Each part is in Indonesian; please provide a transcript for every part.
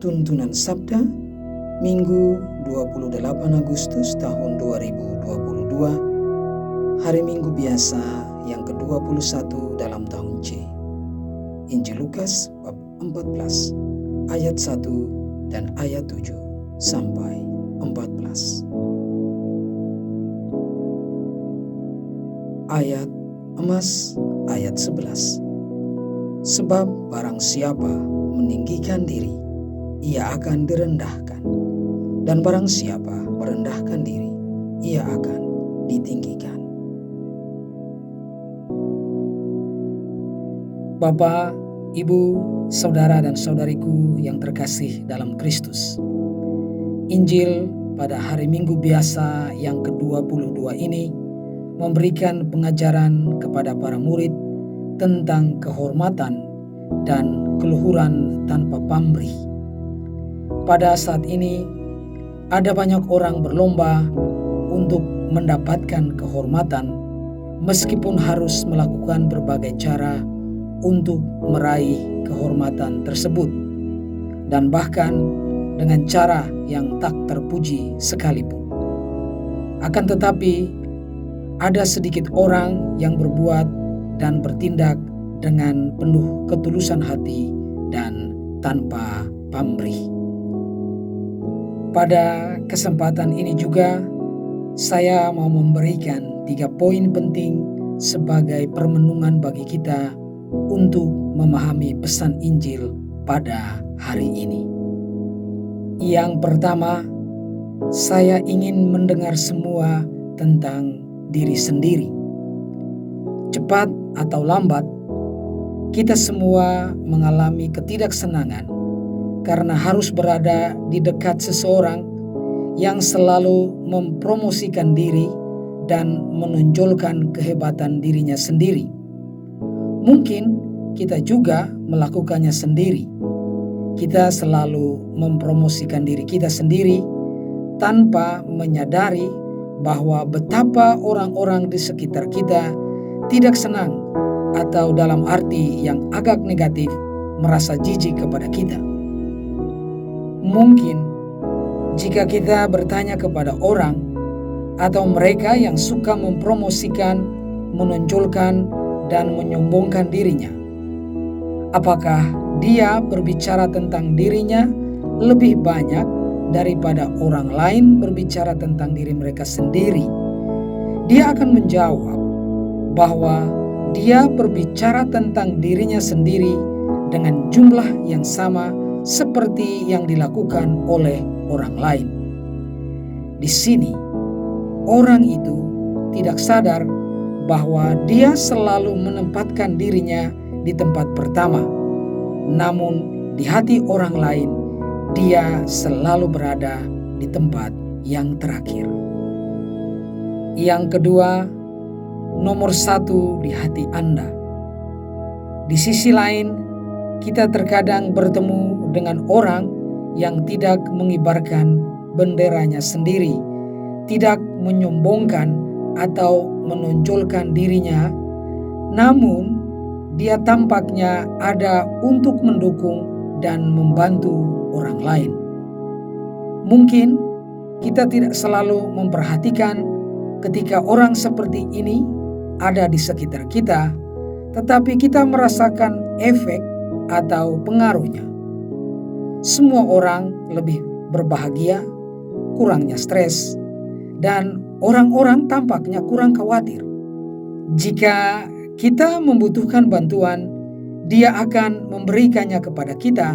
Tuntunan Sabda Minggu 28 Agustus tahun 2022, hari Minggu biasa yang ke-21 dalam tahun C. Injil Lukas bab 14 ayat 1 dan ayat 7 sampai 14. Ayat emas ayat 11. Sebab barang siapa meninggikan diri, ia akan direndahkan, dan barang siapa merendahkan diri, ia akan ditinggikan. Bapak, Ibu, saudara dan saudariku yang terkasih dalam Kristus, Injil pada hari Minggu biasa yang ke-22 ini memberikan pengajaran kepada para murid tentang kehormatan dan keluhuran tanpa pamrih. Pada saat ini, ada banyak orang berlomba untuk mendapatkan kehormatan, meskipun harus melakukan berbagai cara untuk meraih kehormatan tersebut, dan bahkan dengan cara yang tak terpuji sekalipun. Akan tetapi, ada sedikit orang yang berbuat dan bertindak dengan penuh ketulusan hati dan tanpa pamrih. Pada kesempatan ini juga, saya mau memberikan 3 poin penting sebagai permenungan bagi kita untuk memahami pesan Injil pada hari ini. Yang pertama, saya ingin mendengar semua tentang diri sendiri. Cepat atau lambat, kita semua mengalami ketidaksenangan karena harus berada di dekat seseorang yang selalu mempromosikan diri dan menonjolkan kehebatan dirinya sendiri. Mungkin kita juga melakukannya sendiri. Kita selalu mempromosikan diri kita sendiri tanpa menyadari bahwa betapa orang-orang di sekitar kita tidak senang, atau dalam arti yang agak negatif, merasa jijik kepada kita. Mungkin jika kita bertanya kepada orang atau mereka yang suka mempromosikan, menonjolkan, dan menyombongkan dirinya, apakah dia berbicara tentang dirinya lebih banyak daripada orang lain berbicara tentang diri mereka sendiri? Dia akan menjawab bahwa dia berbicara tentang dirinya sendiri dengan jumlah yang sama seperti yang dilakukan oleh orang lain. Di sini, orang itu tidak sadar bahwa dia selalu menempatkan dirinya di tempat pertama, namun di hati orang lain, dia selalu berada di tempat yang terakhir. Yang kedua, nomor 1 di hati Anda. Di sisi lain, kita terkadang bertemu dengan orang yang tidak mengibarkan benderanya sendiri, tidak menyombongkan atau menonjolkan dirinya, namun dia tampaknya ada untuk mendukung dan membantu orang lain. Mungkin kita tidak selalu memperhatikan ketika orang seperti ini ada di sekitar kita, tetapi kita merasakan efek atau pengaruhnya. Semua orang lebih berbahagia, kurangnya stres, dan orang-orang tampaknya kurang khawatir. Jika kita membutuhkan bantuan, dia akan memberikannya kepada kita,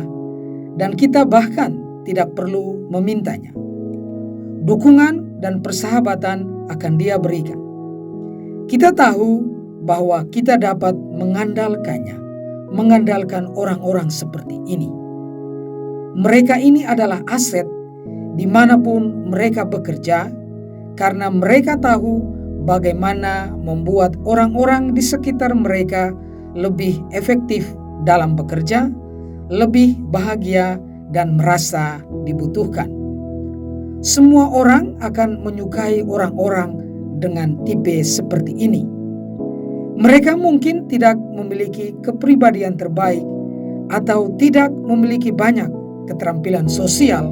dan kita bahkan tidak perlu memintanya. Dukungan dan persahabatan akan dia berikan. Kita tahu bahwa kita dapat mengandalkan orang-orang seperti ini. Mereka ini adalah aset dimanapun mereka bekerja, karena mereka tahu bagaimana membuat orang-orang di sekitar mereka lebih efektif dalam bekerja, lebih bahagia, dan merasa dibutuhkan. Semua orang akan menyukai orang-orang dengan tipe seperti ini. Mereka mungkin tidak memiliki kepribadian terbaik atau tidak memiliki banyak keterampilan sosial,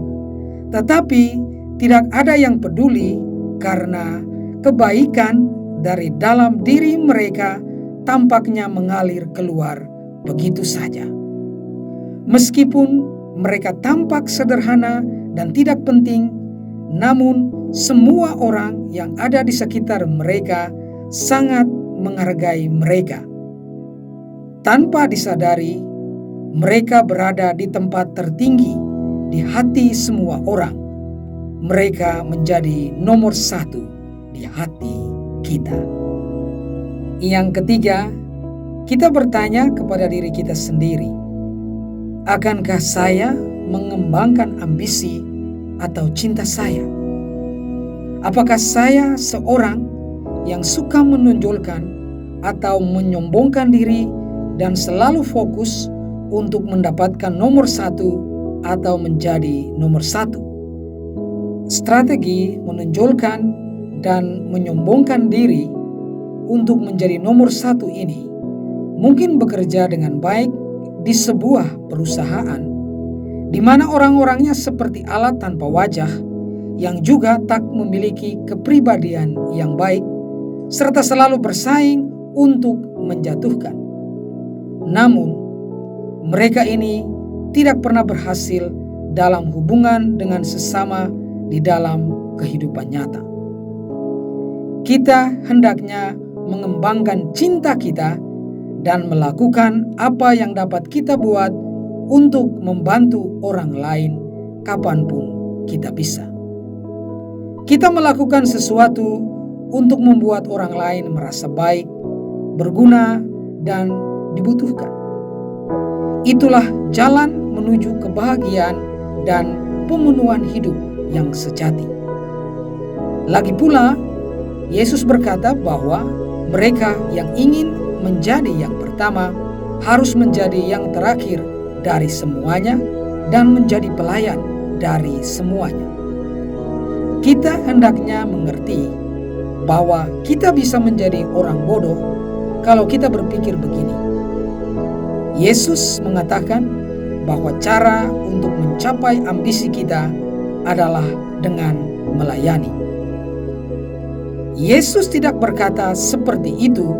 tetapi tidak ada yang peduli karena kebaikan dari dalam diri mereka tampaknya mengalir keluar begitu saja. Meskipun mereka tampak sederhana dan tidak penting, namun semua orang yang ada di sekitar mereka sangat menghargai mereka. Tanpa disadari, mereka berada di tempat tertinggi di hati semua orang. Mereka menjadi nomor satu di hati kita. Yang ketiga, kita bertanya kepada diri kita sendiri, akankah saya mengembangkan ambisi atau cinta saya? Apakah saya seorang yang suka menonjolkan atau menyombongkan diri dan selalu fokus untuk mendapatkan nomor satu atau menjadi nomor satu? Strategi menonjolkan dan menyombongkan diri untuk menjadi nomor satu ini mungkin bekerja dengan baik di sebuah perusahaan di mana orang-orangnya seperti alat tanpa wajah yang juga tak memiliki kepribadian yang baik serta selalu bersaing untuk menjatuhkan. Namun, mereka ini tidak pernah berhasil dalam hubungan dengan sesama di dalam kehidupan nyata. Kita hendaknya mengembangkan cinta kita dan melakukan apa yang dapat kita buat untuk membantu orang lain kapanpun kita bisa. Kita melakukan sesuatu untuk membuat orang lain merasa baik, berguna, dan dibutuhkan. Itulah jalan menuju kebahagiaan dan pemenuhan hidup yang sejati. Lagi pula, Yesus berkata bahwa mereka yang ingin menjadi yang pertama harus menjadi yang terakhir dari semuanya dan menjadi pelayan dari semuanya. Kita hendaknya mengerti bahwa kita bisa menjadi orang bodoh kalau kita berpikir begini. Yesus mengatakan bahwa cara untuk mencapai ambisi kita adalah dengan melayani. Yesus tidak berkata seperti itu,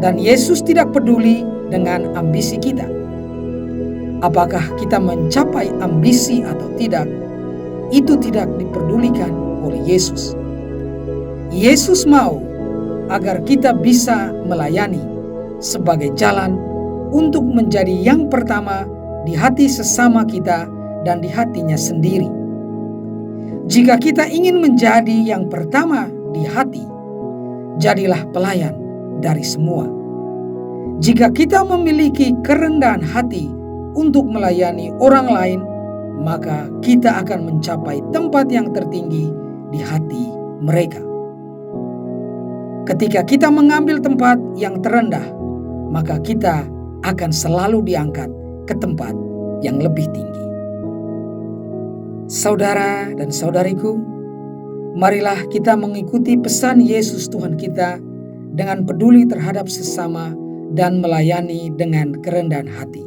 dan Yesus tidak peduli dengan ambisi kita. Apakah kita mencapai ambisi atau tidak, itu tidak diperdulikan oleh Yesus. Yesus mau agar kita bisa melayani sebagai jalan untuk menjadi yang pertama di hati sesama kita dan di hatinya sendiri. Jika kita ingin menjadi yang pertama di hati, jadilah pelayan dari semua. Jika kita memiliki kerendahan hati untuk melayani orang lain, maka kita akan mencapai tempat yang tertinggi di hati mereka. Ketika kita mengambil tempat yang terendah, maka kita akan selalu diangkat ke tempat yang lebih tinggi. Saudara dan saudariku, marilah kita mengikuti pesan Yesus Tuhan kita dengan peduli terhadap sesama dan melayani dengan kerendahan hati.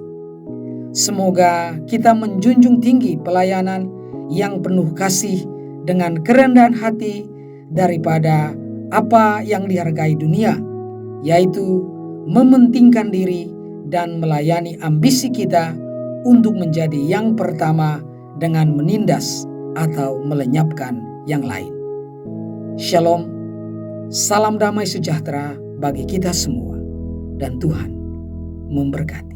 Semoga kita menjunjung tinggi pelayanan yang penuh kasih dengan kerendahan hati daripada apa yang dihargai dunia, yaitu mementingkan diri dan melayani ambisi kita untuk menjadi yang pertama dengan menindas atau melenyapkan yang lain. Shalom, salam damai sejahtera bagi kita semua, dan Tuhan memberkati.